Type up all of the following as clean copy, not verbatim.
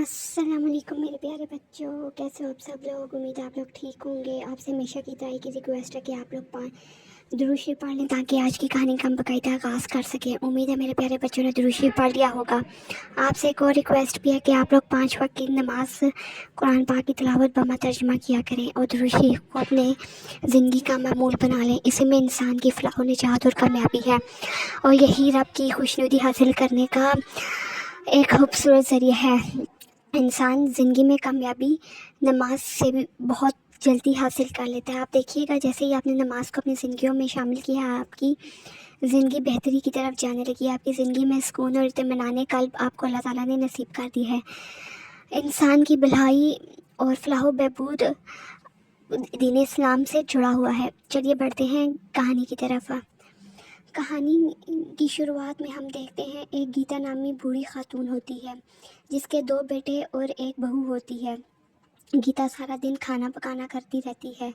السلام علیکم میرے پیارے بچوں، کیسے ہو آپ سب لوگ؟ امید ہے آپ لوگ ٹھیک ہوں گے۔ آپ سے ہمیشہ کی طرح کی ریکویسٹ ہے کہ آپ لوگ درود شریف پڑھ لیں تاکہ آج کی کہانی کا ہم باقاعدہ آغاز کر سکیں۔ امید ہے میرے پیارے بچوں نے درود شریف پڑھ لیا ہوگا۔ آپ سے ایک اور ریکویسٹ بھی ہے کہ آپ لوگ 5 وقت کی نماز قرآن پاک کی تلاوت بما ترجمہ کیا کریں اور درود شریف کو اپنے زندگی کا معمول بنا لیں۔ اسی میں انسان کی فلاح و نجات اور کامیابی ہے، اور یہی رب کی خوشنودی حاصل کرنے کا ایک خوبصورت ذریعہ ہے۔ انسان زندگی میں کامیابی نماز سے بھی بہت جلدی حاصل کر لیتا ہے۔ آپ دیکھیے گا جیسے ہی آپ نے نماز کو اپنی زندگیوں میں شامل کیا ہے، آپ کی زندگی بہتری کی طرف جانے لگی ہے۔ آپ کی زندگی میں سکون اور اطمینان قلب آپ کو اللہ تعالیٰ نے نصیب کر دی ہے۔ انسان کی بھلائی اور فلاح و بہبود دین اسلام سے جڑا ہوا ہے۔ چلیے بڑھتے ہیں کہانی کی طرف۔ کہانی کی شروعات میں ہم دیکھتے ہیں ایک گیتا نامی بوڑھی خاتون ہوتی ہے جس کے 2 بیٹے اور ایک بہو ہوتی ہے۔ گیتا سارا دن کھانا پکانا کرتی رہتی ہے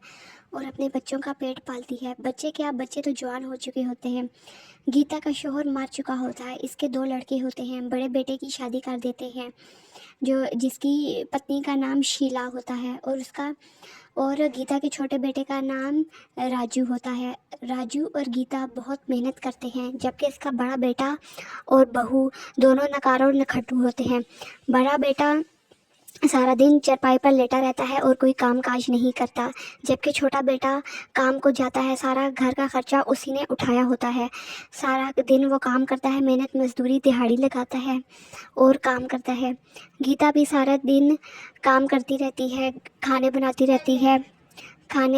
اور اپنے بچوں کا پیٹ پالتی ہے۔ بچے تو جوان ہو چکے ہوتے ہیں۔ گیتا کا شوہر مر چکا ہوتا ہے۔ اس کے 2 لڑکے ہوتے ہیں۔ بڑے بیٹے کی شادی کر دیتے ہیں جس کی پتنی کا نام شیلا ہوتا ہے، اور گیتا کے چھوٹے بیٹے کا نام راجو ہوتا ہے۔ راجو اور گیتا بہت محنت کرتے ہیں، جبکہ اس کا بڑا بیٹا اور بہو دونوں نکار اور نکھٹو ہوتے ہیں۔ بڑا بیٹا سارا دن چرپائی پر لیٹا رہتا ہے اور کوئی کام کاج نہیں کرتا، جبکہ چھوٹا بیٹا کام کو جاتا ہے۔ سارا گھر کا خرچہ اسی نے اٹھایا ہوتا ہے۔ سارا دن وہ کام کرتا ہے، محنت مزدوری دہاڑی لگاتا ہے اور کام کرتا ہے۔ گیتا بھی سارا دن کام کرتی رہتی ہے، کھانے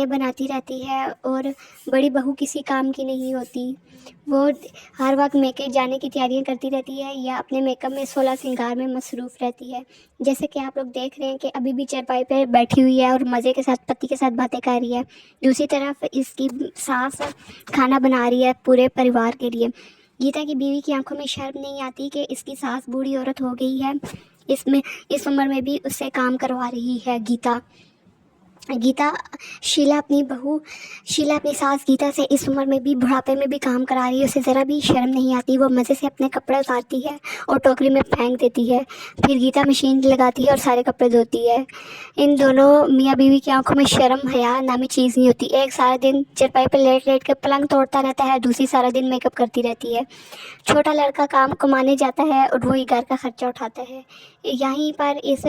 بناتی رہتی ہے اور بڑی بہو کسی کام کی نہیں ہوتی۔ وہ ہر وقت میکے جانے کی تیاریاں کرتی رہتی ہے یا اپنے میک اپ میں 16 سنگار میں مصروف رہتی ہے۔ جیسے کہ آپ لوگ دیکھ رہے ہیں کہ ابھی بھی چرپائی پہ بیٹھی ہوئی ہے اور مزے کے ساتھ پتی کے ساتھ باتیں کر رہی ہے۔ دوسری طرف اس کی ساس کھانا بنا رہی ہے پورے پریوار کے لیے۔ گیتا کی بیوی کی آنکھوں میں شرم نہیں آتی کہ اس کی ساس بوڑھی عورت ہو گئی ہے، اس عمر میں بھی اس سے کام کروا رہی ہے۔ شیلا اپنی ساس گیتا سے اس عمر میں بھی بڑھاپے میں بھی کام کرا رہی ہے، اسے ذرا بھی شرم نہیں آتی۔ وہ مزے سے اپنے کپڑے اتارتی ہے اور ٹوکری میں پھینک دیتی ہے، پھر گیتا مشین لگاتی ہے اور سارے کپڑے دھوتی ہے۔ ان دونوں میاں بیوی کی آنکھوں میں شرم حیا نامی چیز نہیں ہوتی۔ ایک سارا دن چرپائی پر لیٹ کے پلنگ توڑتا رہتا ہے، دوسری سارا دن میک اپ کرتی رہتی ہے۔ چھوٹا لڑکا کام کمانے جاتا ہے اور وہی گھر کا خرچہ اٹھاتا ہے۔ یہیں پر اس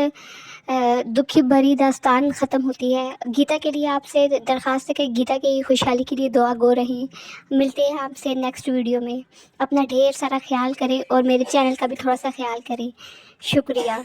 دکھی بھری داستان ختم ہوتی ہے۔ گیتا کے لیے آپ سے درخواست ہے کہ گیتا کی خوشحالی کے لیے دعا گو رہیں۔ ملتے ہیں آپ سے نیکسٹ ویڈیو میں۔ اپنا ڈھیر سارا خیال کریں اور میرے چینل کا بھی تھوڑا سا خیال کریں۔ شکریہ۔